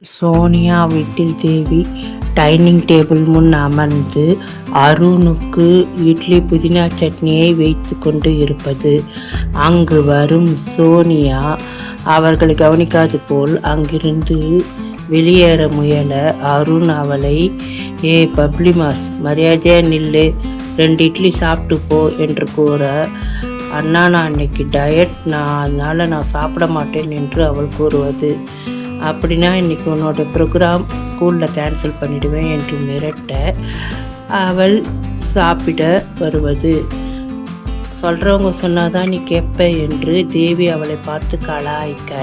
சோனியா வீட்டில் தேவி dining table முன் அமர்ந்து அருணுக்கு இட்லி புதினா சட்னியை வைத்து கொண்டு இருப்பது. அங்கு வரும் சோனியா அவர்கள் கவனிக்காது போல் அங்கிருந்து வெளியேற முயல அருண் அவளை, ஏ பப்ளிமாஸ், மரியாதையா நில்லு, 2 இட்லி சாப்பிட்டு போ என்று கூற, அண்ணா நான் இன்னைக்கு டயட், அதனால் நான் சாப்பிட மாட்டேன் என்று அவள் கூறுவது. அப்படின்னா இன்றைக்கி உன்னோட ப்ரோக்ராம் ஸ்கூலில் கேன்சல் பண்ணிடுவேன் என்று மிரட்ட அவள் சாப்பிட வருவது. சொல்கிறவங்க சொன்னாதான் நீ கேட்ப என்று தேவி அவளை பார்த்து கலாய்க்க,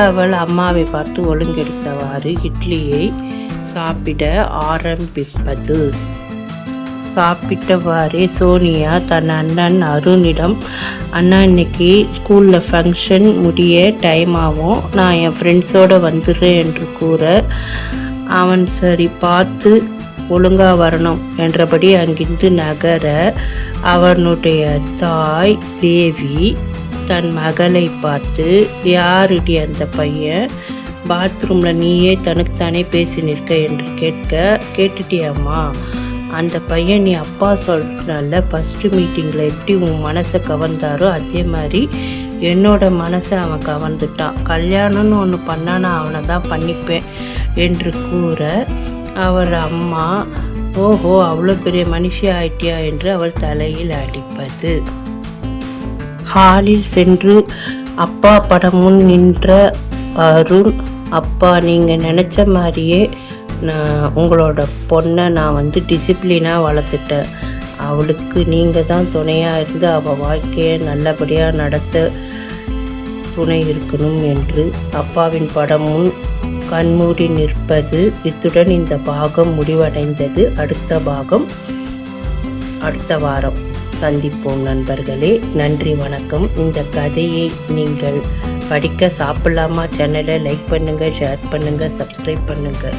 அவள் அம்மாவை பார்த்து ஒழுங்கெடுத்தவாறு இட்லியை சாப்பிட ஆரம்பிப்பது. சாப்பிட்டவாறே சோனியா தன் அண்ணன் அருணிடம், அண்ணா இன்னைக்கு ஸ்கூலில் ஃபங்க்ஷன் முடிய டைம் ஆகும், நான் என் ஃப்ரெண்ட்ஸோடு வந்துடுறேன் என்று கூற, அவன் சரி பார்த்து ஒழுங்காக வரணும் என்றபடி அங்கிருந்து நகர, அவனுடைய தாய் தேவி தன் மகளை பார்த்து, யாருடி அந்த பையன், பாத்ரூமில் நீயே தனக்குத்தானே பேசி நிற்க என்று கேட்க, கேட்டுட்டியாம்மா, அந்த பையன் நீ அப்பா சொல்கிறல்ல ஃபஸ்ட்டு மீட்டிங்கில் எப்படி உன் மனசை கவர்ந்தாரோ அதே மாதிரி என்னோட மனசை அவன் கவர்ந்துட்டான், கல்யாணம்னு ஒன்று பண்ணா நான் அவனை தான் பண்ணிப்பேன் என்று கூற, அவர் அம்மா, ஓஹோ அவ்வளோ பெரிய மனுஷி ஆயிட்டியா என்று அவள் தலையில் அடிப்பது. ஹாலில் சென்று அப்பா படம் முன் நின்ற அருண், அப்பா நீங்கள் நினச்ச மாதிரியே உங்களோட பொண்ணை நான் டிசிப்ளினாக வளர்த்துட்டேன், அவளுக்கு நீங்கள் தான் துணையாக இருந்து அவள் வாழ்க்கையை நல்லபடியாக நடத்த துணை இருக்கணும் என்று அப்பாவின் படம் முன் கண்மூடி நிற்பது. இத்துடன் இந்த பாகம் முடிவடைந்தது. அடுத்த பாகம் அடுத்த வாரம் சந்திப்போம் நண்பர்களே. நன்றி, வணக்கம். இந்த கதையை நீங்கள் படிக்க சாப்பிடலாமா சேனலை லைக் பண்ணுங்கள், ஷேர் பண்ணுங்கள், சப்ஸ்கிரைப் பண்ணுங்கள்.